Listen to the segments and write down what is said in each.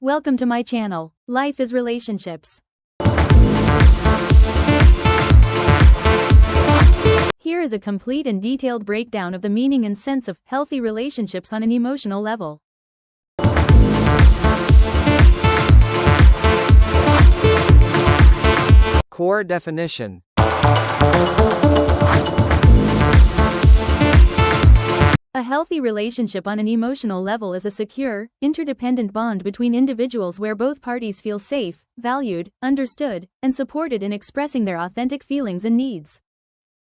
Welcome to my channel, Life is Relationships. Here is a complete and detailed breakdown of the meaning and sense of healthy relationships on an emotional level. Core definition. A healthy relationship on an emotional level is a secure, interdependent bond between individuals where both parties feel safe, valued, understood, and supported in expressing their authentic feelings and needs.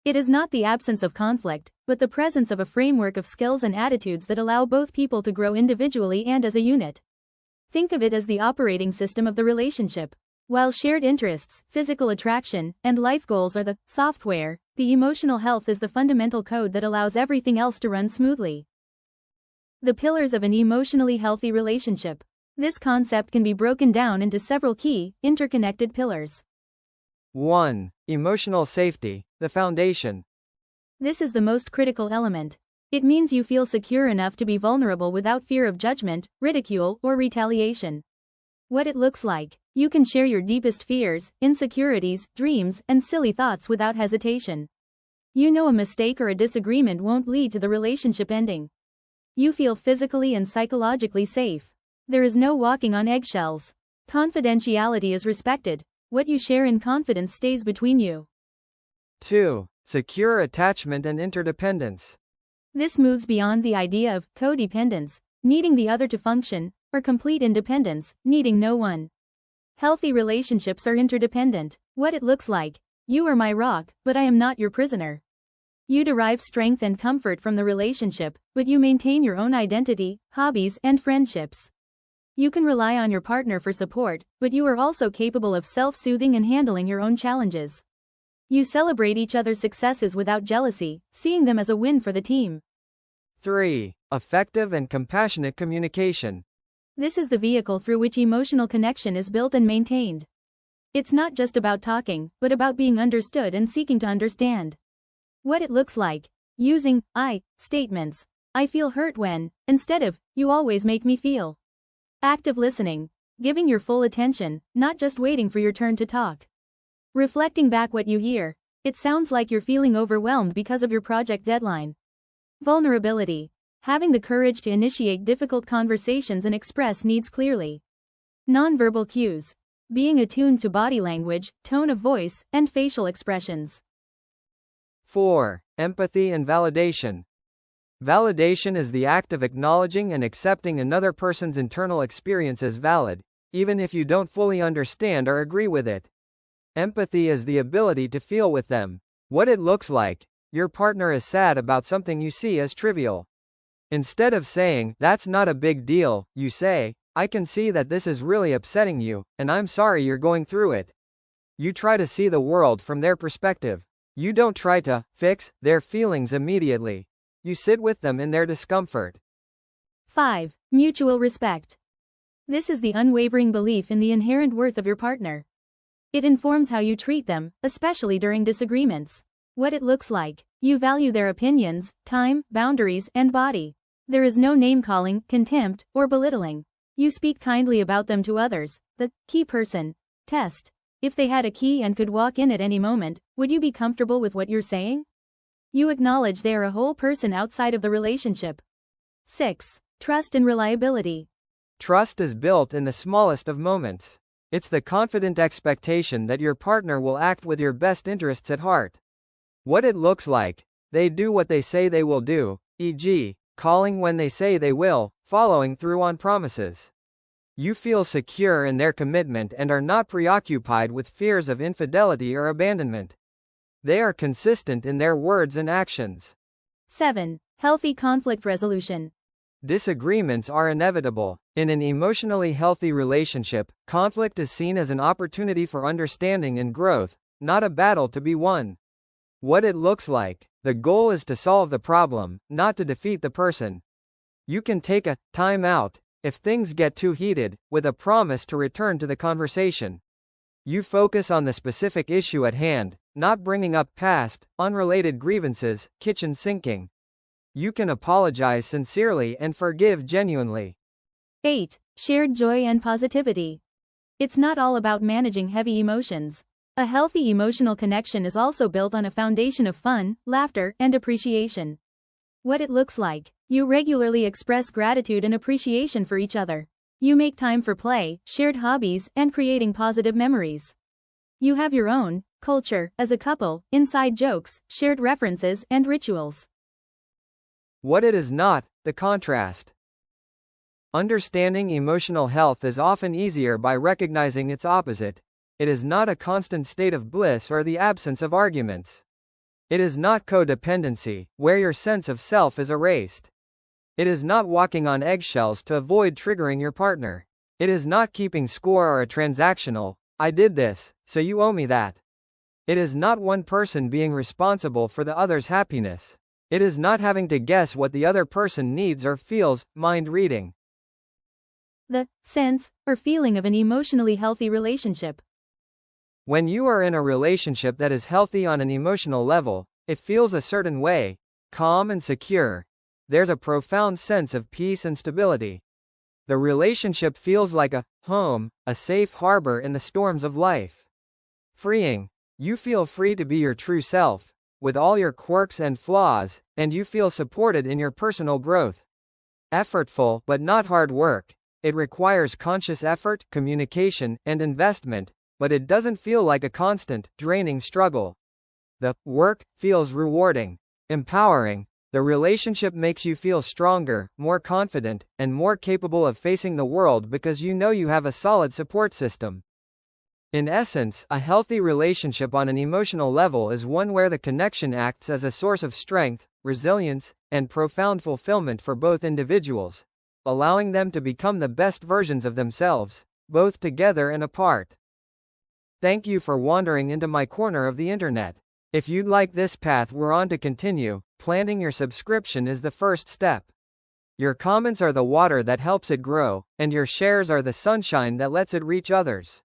It is not the absence of conflict, but the presence of a framework of skills and attitudes that allow both people to grow individually and as a unit. Think of it as the operating system of the relationship. While shared interests, physical attraction, and life goals are the software, the emotional health is the fundamental code that allows everything else to run smoothly. The pillars of an emotionally healthy relationship. This concept can be broken down into several key, interconnected pillars. 1. Emotional safety, the foundation. This is the most critical element. It means you feel secure enough to be vulnerable without fear of judgment, ridicule, or retaliation. What it looks like. You can share your deepest fears, insecurities, dreams, and silly thoughts without hesitation. You know a mistake or a disagreement won't lead to the relationship ending. You feel physically and psychologically safe. There is no walking on eggshells. Confidentiality is respected. What you share in confidence stays between you. 2. Secure attachment and interdependence. This moves beyond the idea of codependence, needing the other to function, or complete independence, needing no one. Healthy relationships are interdependent. What it looks like. You are my rock, but I am not your prisoner. You derive strength and comfort from the relationship, but you maintain your own identity, hobbies, and friendships. You can rely on your partner for support, but you are also capable of self-soothing and handling your own challenges. You celebrate each other's successes without jealousy, seeing them as a win for the team. 3. Effective and compassionate communication. This is the vehicle through which emotional connection is built and maintained. It's not just about talking, but about being understood and seeking to understand. What it looks like. Using I statements. I feel hurt when, instead of, you always make me feel. Active listening. Giving your full attention, not just waiting for your turn to talk. Reflecting back what you hear. It sounds like you're feeling overwhelmed because of your project deadline. Vulnerability. Having the courage to initiate difficult conversations and express needs clearly. Nonverbal cues. Being attuned to body language, tone of voice, and facial expressions. 4. Empathy and validation. Validation is the act of acknowledging and accepting another person's internal experience as valid, even if you don't fully understand or agree with it. Empathy is the ability to feel with them. What it looks like. Your partner is sad about something you see as trivial. Instead of saying, "That's not a big deal," you say, "I can see that this is really upsetting you, and I'm sorry you're going through it." You try to see the world from their perspective. You don't try to fix their feelings immediately. You sit with them in their discomfort. 5. Mutual respect. This is the unwavering belief in the inherent worth of your partner. It informs how you treat them, especially during disagreements. What it looks like. You value their opinions, time, boundaries, and body. There is no name-calling, contempt, or belittling. You speak kindly about them to others. The key person test. If they had a key and could walk in at any moment, would you be comfortable with what you're saying? You acknowledge they are a whole person outside of the relationship. 6. Trust and reliability. Trust is built in the smallest of moments. It's the confident expectation that your partner will act with your best interests at heart. What it looks like. They do what they say they will do, e.g., calling when they say they will, following through on promises. You feel secure in their commitment and are not preoccupied with fears of infidelity or abandonment. They are consistent in their words and actions. 7. Healthy conflict resolution. Disagreements are inevitable. In an emotionally healthy relationship, conflict is seen as an opportunity for understanding and growth, not a battle to be won. What it looks like. The goal is to solve the problem, not to defeat the person. You can take a time out if things get too heated, with a promise to return to the conversation. You focus on the specific issue at hand, not bringing up past, unrelated grievances, kitchen sinking. You can apologize sincerely and forgive genuinely. 8. shared joy and positivity. It's not all about managing heavy emotions. A healthy emotional connection is also built on a foundation of fun, laughter, and appreciation. What it looks like: you regularly express gratitude and appreciation for each other. You make time for play, shared hobbies, and creating positive memories. You have your own culture as a couple, inside jokes, shared references, and rituals. What it is not: the contrast. Understanding emotional health is often easier by recognizing its opposite. It is not a constant state of bliss or the absence of arguments. It is not codependency, where your sense of self is erased. It is not walking on eggshells to avoid triggering your partner. It is not keeping score or a transactional, "I did this, so you owe me that." It is not one person being responsible for the other's happiness. It is not having to guess what the other person needs or feels, mind reading. The sense or feeling of an emotionally healthy relationship. When you are in a relationship that is healthy on an emotional level, it feels a certain way, calm and secure. There's a profound sense of peace and stability. The relationship feels like a home, a safe harbor in the storms of life. Freeing. You feel free to be your true self, with all your quirks and flaws, and you feel supported in your personal growth. Effortful, but not hard work. It requires conscious effort, communication, and investment, but it doesn't feel like a constant, draining struggle. The work feels rewarding, empowering. The relationship makes you feel stronger, more confident, and more capable of facing the world because you know you have a solid support system. In essence, a healthy relationship on an emotional level is one where the connection acts as a source of strength, resilience, and profound fulfillment for both individuals, allowing them to become the best versions of themselves, both together and apart. Thank you for wandering into my corner of the internet. If you'd like this path we're on to continue, planting your subscription is the first step. Your comments are the water that helps it grow, and your shares are the sunshine that lets it reach others.